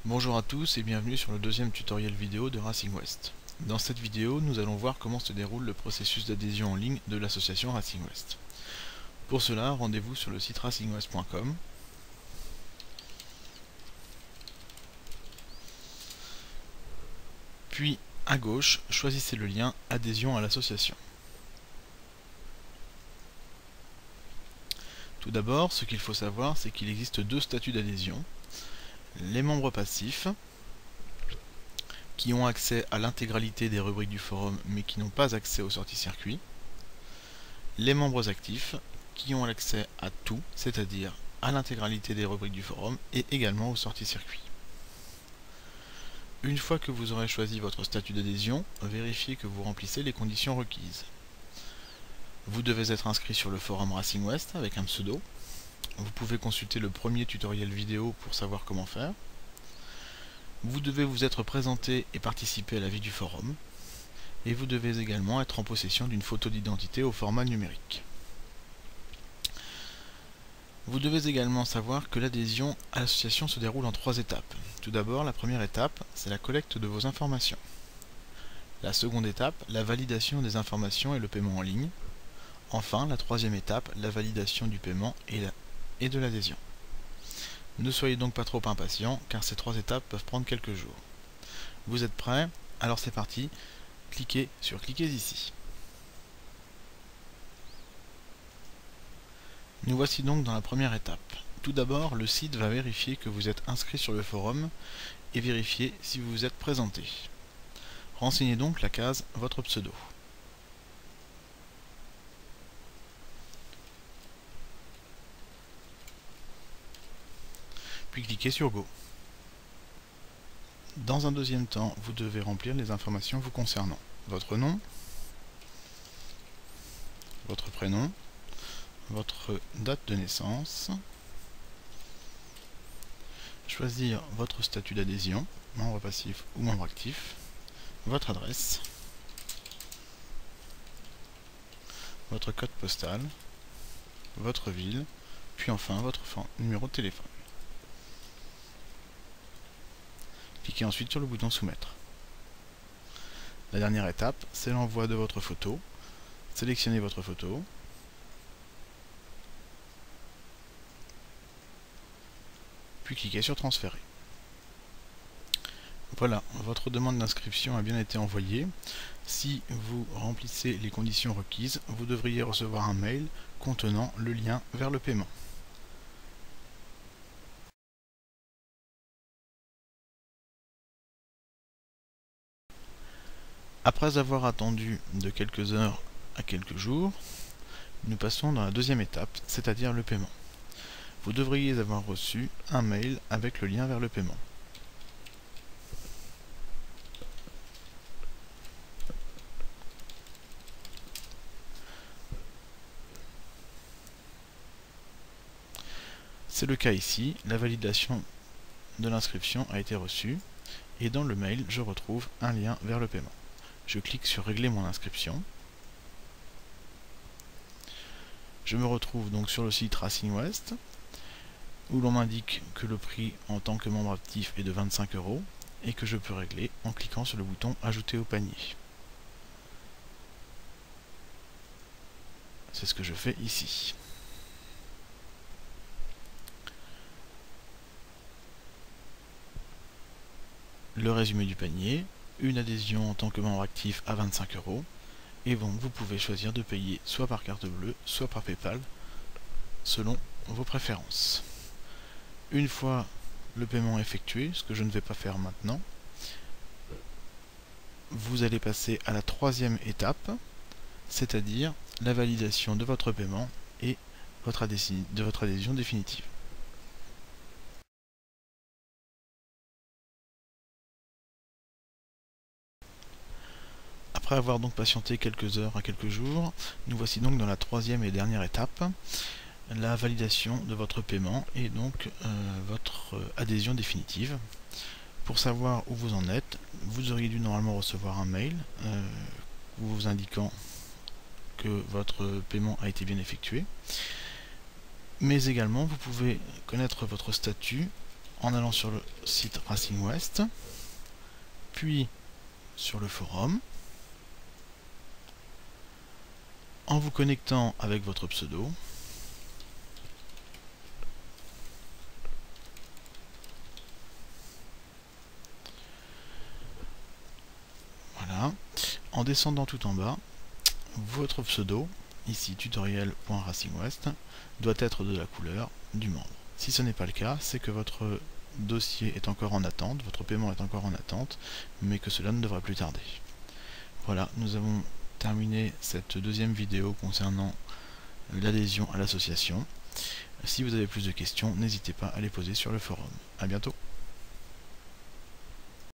Bonjour à tous et bienvenue sur le deuxième tutoriel vidéo de Racing West. Dans cette vidéo, nous allons voir comment se déroule le processus d'adhésion en ligne de l'association Racing West. Pour cela, rendez-vous sur le site racingwest.com. Puis, à gauche, choisissez le lien Adhésion à l'association. Tout d'abord, ce qu'il faut savoir, c'est qu'il existe deux statuts d'adhésion. Les membres passifs, qui ont accès à l'intégralité des rubriques du forum mais qui n'ont pas accès aux sorties circuits. Les membres actifs, qui ont accès à tout, c'est-à-dire à l'intégralité des rubriques du forum et également aux sorties circuits. Une fois que vous aurez choisi votre statut d'adhésion, vérifiez que vous remplissez les conditions requises. Vous devez être inscrit sur le forum Racing West avec un pseudo. Vous pouvez consulter le premier tutoriel vidéo pour savoir comment faire. Vous devez vous être présenté et participer à la vie du forum. Et vous devez également être en possession d'une photo d'identité au format numérique. Vous devez également savoir que l'adhésion à l'association se déroule en 3 étapes. Tout d'abord, la première étape, c'est la collecte de vos informations. La seconde étape, la validation des informations et le paiement en ligne. Enfin, la troisième étape, la validation du paiement et de l'adhésion. Ne soyez donc pas trop impatients, car ces 3 étapes peuvent prendre quelques jours. Vous êtes prêts? Alors c'est parti, cliquez ici. Nous voici donc dans la première étape. Tout d'abord, le site va vérifier que vous êtes inscrit sur le forum et vérifier si vous vous êtes présenté. Renseignez donc la case votre pseudo. Puis cliquez sur Go. Dans un deuxième temps, vous devez remplir les informations vous concernant. Votre nom, votre prénom, votre date de naissance, choisir votre statut d'adhésion, membre passif ou membre actif, votre adresse, votre code postal, votre ville, puis enfin votre numéro de téléphone. Cliquez ensuite sur le bouton Soumettre. La dernière étape, c'est l'envoi de votre photo. Sélectionnez votre photo. Puis cliquez sur Transférer. Voilà, votre demande d'inscription a bien été envoyée. Si vous remplissez les conditions requises, vous devriez recevoir un mail contenant le lien vers le paiement. Après avoir attendu de quelques heures à quelques jours, nous passons dans la deuxième étape, c'est-à-dire le paiement. Vous devriez avoir reçu un mail avec le lien vers le paiement. C'est le cas ici, la validation de l'inscription a été reçue et dans le mail, je retrouve un lien vers le paiement. Je clique sur Régler mon inscription. Je me retrouve donc sur le site Racing West, où l'on m'indique que le prix en tant que membre actif est de 25 € et que je peux régler en cliquant sur le bouton Ajouter au panier. C'est ce que je fais ici. Le résumé du panier, une adhésion en tant que membre actif à 25 €, et donc vous pouvez choisir de payer soit par carte bleue, soit par PayPal, selon vos préférences. Une fois le paiement effectué, ce que je ne vais pas faire maintenant, vous allez passer à la troisième étape, c'est-à-dire la validation de votre paiement et de votre adhésion définitive. Après avoir donc patienté quelques heures à quelques jours, nous voici donc dans la troisième et dernière étape, la validation de votre paiement et donc votre adhésion définitive. Pour savoir où vous en êtes, vous auriez dû normalement recevoir un mail vous indiquant que votre paiement a été bien effectué. Mais également, vous pouvez connaître votre statut en allant sur le site Racing West, puis sur le forum, en vous connectant avec votre pseudo, voilà, en descendant tout en bas, votre pseudo, ici tutoriel.racingwest, doit être de la couleur du membre. Si ce n'est pas le cas, c'est que votre dossier est encore en attente, votre paiement est encore en attente, mais que cela ne devrait plus tarder. Voilà, nous avons terminé cette deuxième vidéo concernant l'adhésion à l'association. Si vous avez plus de questions, n'hésitez pas à les poser sur le forum. A bientôt.